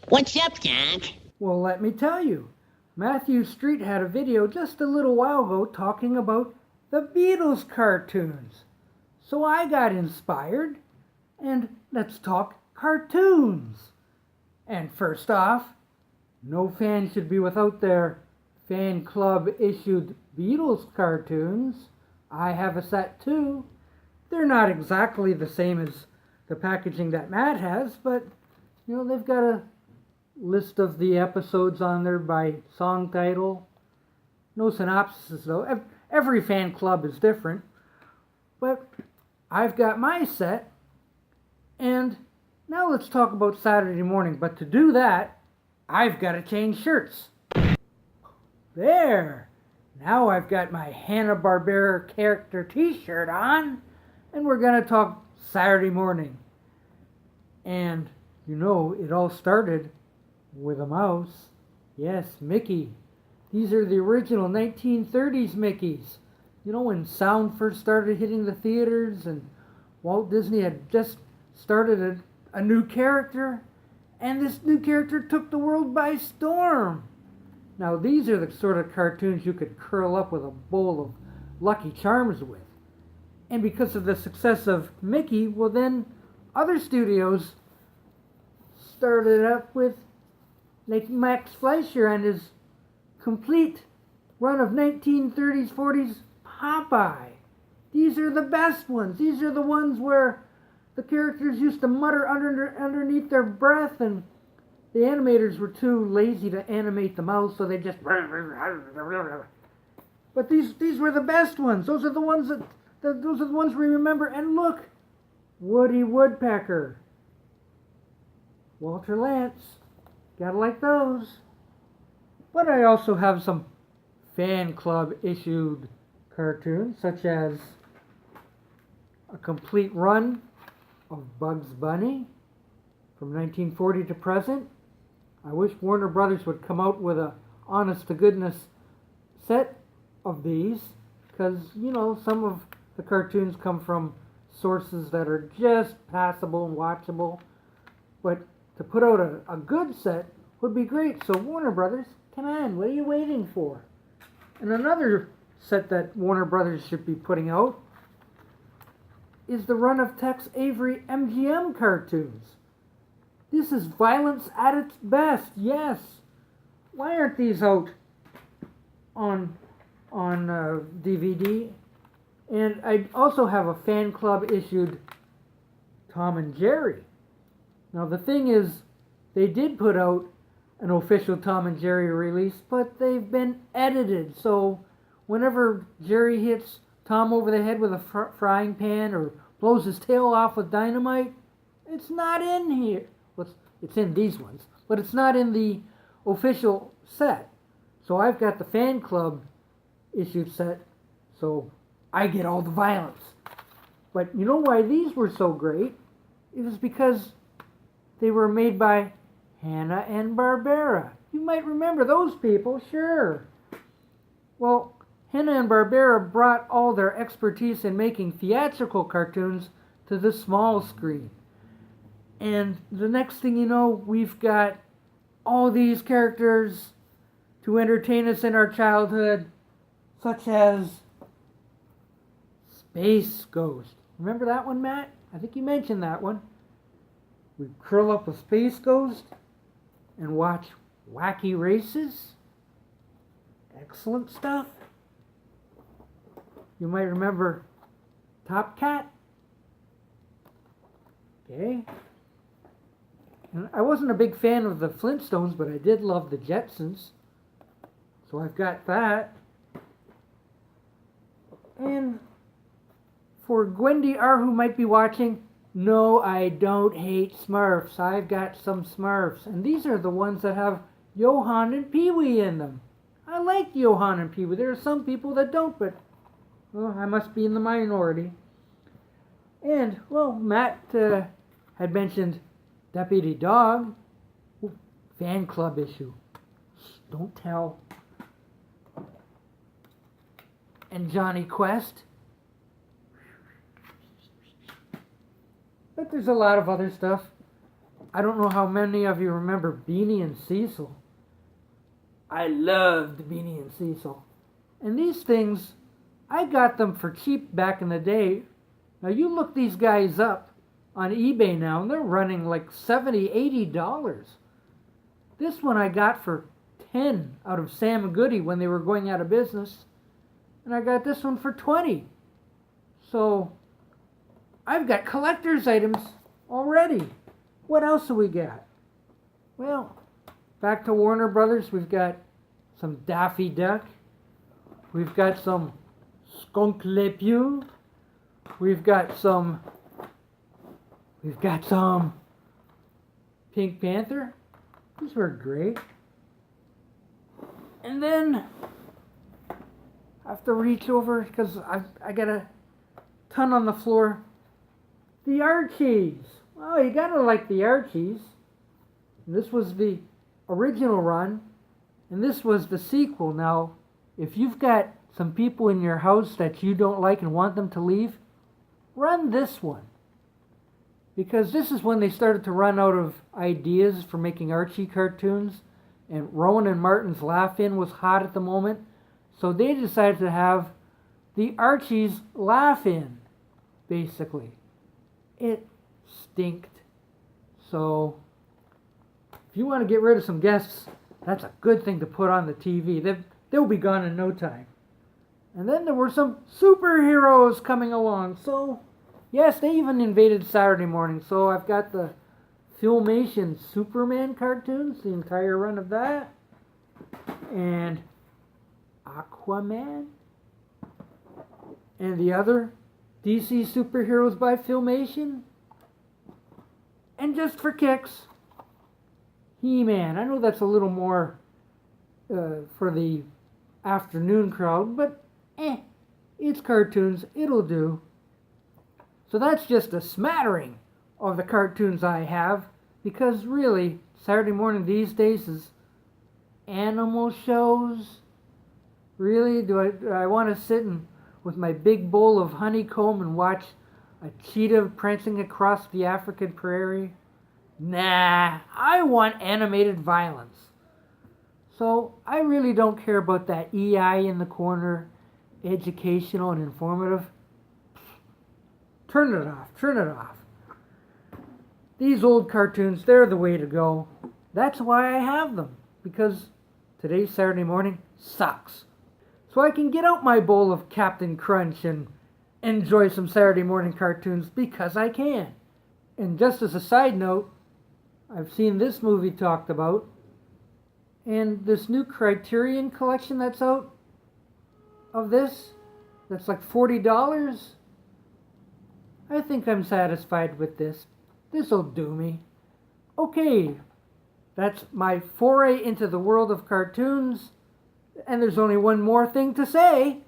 What's up, Doc? Well, let me tell you. Matthew Street had a video just a little while ago talking about the Beatles cartoons. So I got inspired, and let's talk cartoons. And first off, no fan should be without their fan club issued Beatles cartoons. I have a set too. They're not exactly the same as the packaging that Matt has, but they've got a list of the episodes on there by song title. No synopsis though. Every fan club is different. But I've got my set, and now let's talk about Saturday morning. But to do that, I've got to change shirts. There! Now I've got my Hanna-Barbera character t-shirt on, and we're going to talk Saturday morning. And it all started with a mouse. Yes, Mickey. These are the original 1930s Mickeys. When sound first started hitting the theaters and Walt Disney had just started a new character, and this new character took the world by storm. Now these are the sort of cartoons you could curl up with a bowl of Lucky Charms with. And because of the success of Mickey, well then other studios started up with like Max Fleischer and his complete run of 1930s, 40s Popeye. These are the best ones. These are the ones where the characters used to mutter underneath their breath, and the animators were too lazy to animate the mouse, so they just... But these were the best ones. Those are the ones those are the ones we remember. And look, Woody Woodpecker, Walter Lantz. Gotta like those. But I also have some fan club issued cartoons, such as a complete run of Bugs Bunny from 1940 to present. I wish Warner Brothers would come out with a honest-to-goodness set of these, because, some of the cartoons come from sources that are just passable and watchable. But to put out a good set would be great. So Warner Brothers, come on, what are you waiting for? And another set that Warner Brothers should be putting out is the run of Tex Avery MGM cartoons. This is violence at its best, yes. Why aren't these out on DVD? And I also have a fan club issued Tom and Jerry. Now the thing is, they did put out an official Tom and Jerry release, but they've been edited. So whenever Jerry hits Tom over the head with a frying pan or blows his tail off with dynamite, it's not in here. Well, it's in these ones, but it's not in the official set. So I've got the fan club issued set, so I get all the violence. But you know why these were so great? It was because they were made by Hanna and Barbera. You might remember those people, sure. Well, Hanna and Barbera brought all their expertise in making theatrical cartoons to the small screen. And the next thing you know, we've got all these characters to entertain us in our childhood, such as Space Ghost. Remember that one, Matt? I think you mentioned that one. We curl up with Space Ghost and watch wacky races. Excellent stuff. You might remember Top Cat. Okay. And I wasn't a big fan of the Flintstones, but I did love the Jetsons. So I've got that. And for Gwendy R, who might be watching, no, I don't hate Smurfs. I've got some Smurfs. And these are the ones that have Johann and Pee-wee in them. I like Johann and Pee-wee. There are some people that don't, but I must be in the minority. And, Matt had mentioned Deputy Dog. Ooh, fan club issue. Don't tell. And Johnny Quest. But there's a lot of other stuff. I don't know how many of you remember Beanie and Cecil. I loved Beanie and Cecil. And these things, I got them for cheap back in the day. Now you look these guys up on eBay now, and they're running like $70, $80. This one I got for 10 out of Sam Goody when they were going out of business. And I got this one for 20. So I've got collector's items already. What else do we got? Well, back to Warner Brothers, we've got some Daffy Duck. We've got some Skunk Le Pew. We've got some Pink Panther. These were great. And then I have to reach over because I got a ton on the floor. The Archies. Oh, you gotta like the Archies. This was the original run, and this was the sequel. Now, if you've got some people in your house that you don't like and want them to leave, run this one. Because this is when they started to run out of ideas for making Archie cartoons, and Rowan and Martin's Laugh-In was hot at the moment, so they decided to have the Archies Laugh-In, basically. It stinked. So, if you want to get rid of some guests, that's a good thing to put on the TV. They'll be gone in no time. And then there were some superheroes coming along. So, yes, they even invaded Saturday morning. So I've got the Filmation Superman cartoons, the entire run of that. And Aquaman. And the other DC superheroes by Filmation. And just for kicks, He-Man. I know that's a little more for the afternoon crowd, but it's cartoons. It'll do. So that's just a smattering of the cartoons I have, because really, Saturday morning these days is animal shows. Really? Do I want to sit with my big bowl of honeycomb and watch a cheetah prancing across the African prairie? Nah, I want animated violence. So I really don't care about that EI in the corner, educational and informative. Turn it off, turn it off. These old cartoons, they're the way to go. That's why I have them, because today's Saturday morning sucks. So I can get out my bowl of Captain Crunch and enjoy some Saturday morning cartoons because I can. And just as a side note, I've seen this movie talked about, and this new Criterion collection that's out of this, that's like $40. I think I'm satisfied with this. This'll do me. Okay, that's my foray into the world of cartoons, and there's only one more thing to say.